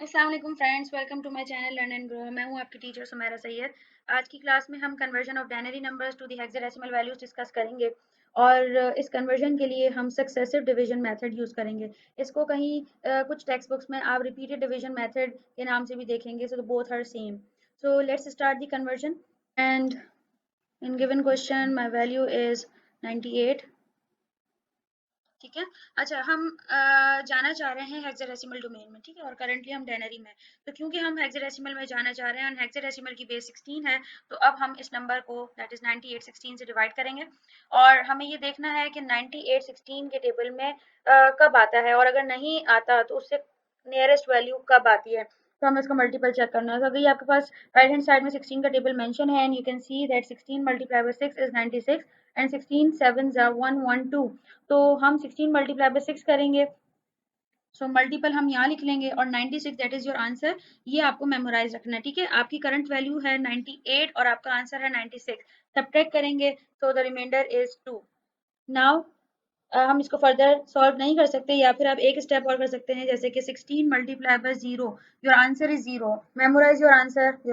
अस्सलाम वालेकुम friends, welcome to my channel learn and grow. मैं हूं आपकी टीचर सुमेरा सैयद। आज की क्लास में हम conversion of binary numbers to the hexadecimal values discuss करेंगे और इस कन्वर्जन के लिए हम सक्सेसिव डिवीजन मेथड यूज़ करेंगे। इसको कहीं कुछ टेक्स्ट बुक्स में आप रिपीटेड डिवीजन मेथड के नाम से भी देखेंगे, so both are same. So let's start the conversion and in given question my value is 98। ठीक है। अच्छा, हम जाना चाह रहे हैं हेक्साडेसिमल डोमेन में, ठीक है, और करंटली हम डेनरी में। तो क्योंकि हम हेक्साडेसिमल में जाना चाह रहे हैं और हेक्साडेसिमल की बेस 16 है, तो अब हम इस नंबर को दैट इज 98 16 से डिवाइड करेंगे और हमें ये देखना है कि 98 16 के टेबल में कब आता है, और अगर नहीं आता तो उससे नियरेस्ट वैल्यू कब आती है। तो हमें इसका मल्टीपल चेक करना है। तो अगर ये आपके पास राइट हैंड साइड में 16 का टेबल मेंशन है and you can see that 16 multiply bye 6 is 96 and 16 7 112, तो हम 16 मल्टीप्लाई बाय 6 करेंगे। सो मल्टीपल हम यहाँ लिख लेंगे और 96 दैट इज योर आंसर। ये आपको मेमोराइज रखना है, ठीक है। आपकी करंट वैल्यू है 98 और आपका आंसर है 96। सब्ट्रैक्ट करेंगे तो द रिमाइंडर इज 2। नाउ हम इसको फर्दर सॉल्व नहीं कर सकते, या फिर आप एक स्टेप और कर सकते हैं, जैसे कि 16 multiply by 0, your answer is 0। Memorize your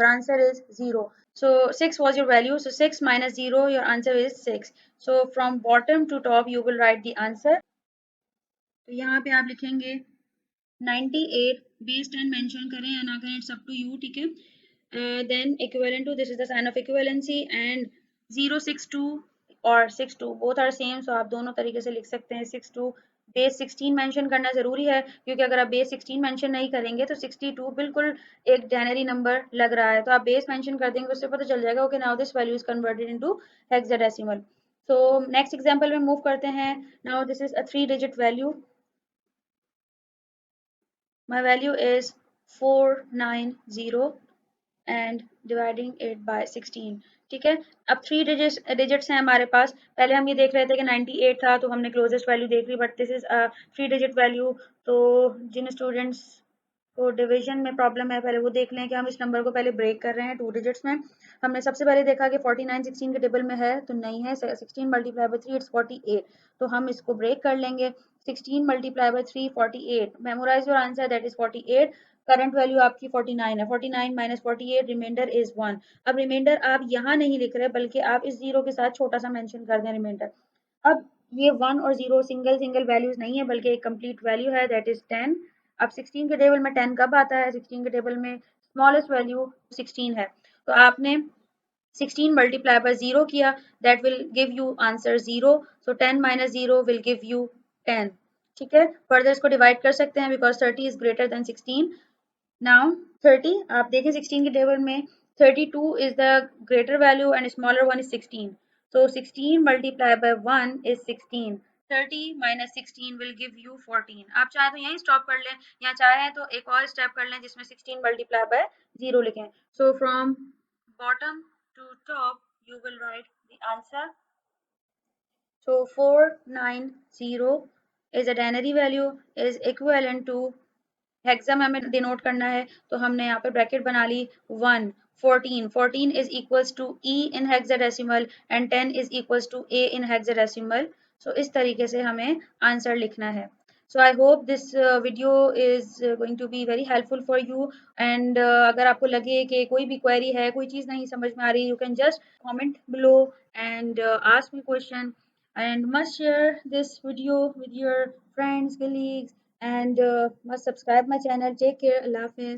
answer is 0। So 6 was your value, so 6 minus 0, your answer is 6. So from bottom to top you will write the answer. तो यहाँ पे आप लिखेंगे 98 बेस 10 मेंशन करें या ना करें, इट्स अप टू यू, ठीक है। Then equivalent to, this is the sign of equivalency, and 062 और 62 बोथ आर सेम, सो आप दोनों तरीके से लिख सकते हैं। 62 बेस 16 मेंशन करना जरूरी है, क्योंकि अगर आप बेस 16 मेंशन नहीं करेंगे तो 62 बिल्कुल एक जनरी नंबर लग रहा है। तो आप बेस मेंशन कर देंगे, उससे पता चल जाएगा okay now this value is converted into hexadecimal. So next example में मूव करते हैं। Now this is a 3 digit value. My value is 490 and dividing it by 16, ठीक है। अब 3 डिजिट्स हैं हमारे पास। पहले हम ये देख रहे थे कि 98 था तो हमने क्लोजेस्ट वैल्यू देख ली, but this is 3 digit value. तो जिन स्टूडेंट्स को डिवीजन में प्रॉब्लम है, पहले वो देख लें कि हम इस नंबर को पहले ब्रेक कर रहे हैं 2 डिजिट्स में। हमने सबसे पहले देखा कि 49 16 के टेबल में है, तो नहीं है। 16 मल्टीप्लाई बाय 3 इट्स 48, तो हम इसको ब्रेक कर लेंगे। 16 multiply by 3 48। Memorize your answer, that is 48। Current value आपकी 49 है। 49 माइनस 48, रिमाइंडर इज 1। अब रिमाइंडर आप यहाँ नहीं लिख रहे, बल्कि आप इस जीरो के साथ छोटा सा मेंशन कर दें रिमाइंडर। अब ये 1 और 0 सिंगल सिंगल वैल्यूज नहीं है, बल्कि एक कंप्लीट वैल्यू है, दैट इज 10। अब 16 के टेबल में 10 कब आता है? 16 के टेबल में स्मॉलेस्ट वैल्यू 16 है, तो आपने 16 मल्टीप्लाई बाय 0 किया, that will give you answer 0। So 10 minus 0 will give you 10, ठीक है। फर्दर इसको डिवाइड कर सकते हैं because 30 is greater than 16। Now 30, आप देखें 16 के टेबल में 32 is the greater value and smaller one is 16. So 16 multiplied by 1 is 16. 30 minus 16 will give you 14. आप चाहे तो यहीं स्टॉप कर लें, या चाहे तो एक और स्टेप कर लें जिसमें 16 multiplied by 0 लिखें। So from bottom to top you will write the answer. So 490 is a ternary value is equivalent to hexa में हमें डिनोट करना है, तो हमने यहाँ पे ब्रैकेट बना ली 1। 14 14 is equals to e in hexadecimal and 10 is equals to a in hexadecimal. So इस तरीके से हमें आंसर लिखना है। So I hope this video is going to be very helpful for you, and अगर आपको लगे कि कोई भी क्वेरी है, कोई चीज़ नहीं समझ में आ रही, you can just comment below and ask me question, and must share this video with your friends, colleagues, and must subscribe my channel. Take care. Allah Hafiz.